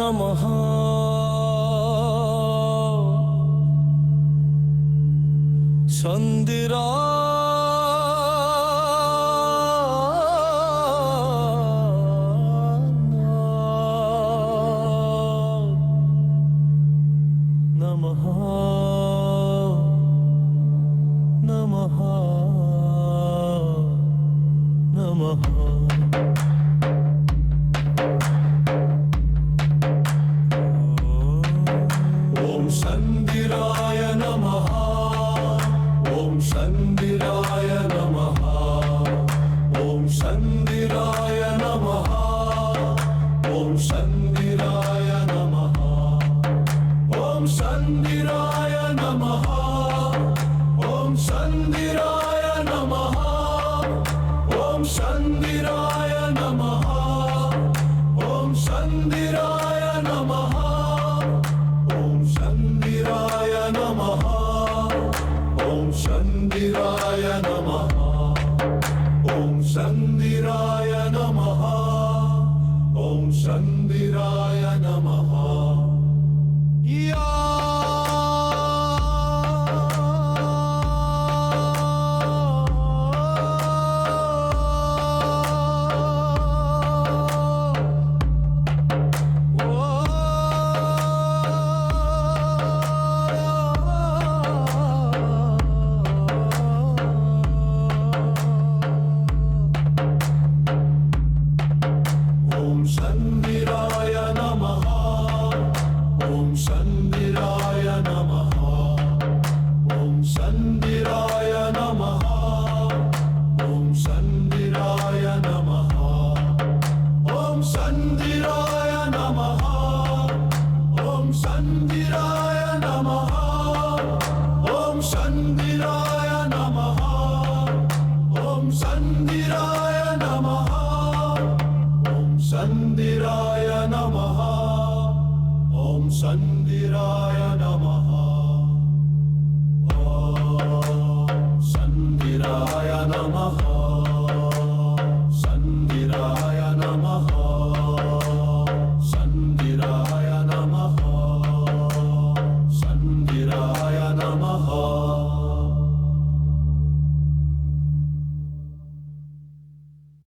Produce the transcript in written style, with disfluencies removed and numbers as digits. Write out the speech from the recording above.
नमः नमः नमः नमः ओम संदिराय नमः ओम संदिराय नमः ओम संदिराय नमः ओम संदिराय नमः ओम संदिराय नमः ओम संदिराय नमः ओम संदिराय नमः ओम संदिराय नमः ओम संदिराय नमः ओम संदिराय नमः ओम संदिराय नमः ओम संदिराय नमः या ओम संदिराय नमः ओम संदिराय नमः ओम संदिराय नमः ओम संदिराय नमः ओम संदिराय नमः ओम संदिराय नमः ओम संदिराय नमः ओम संदिराय नमः ओम संदिराय नमः ओम संदिराय नमः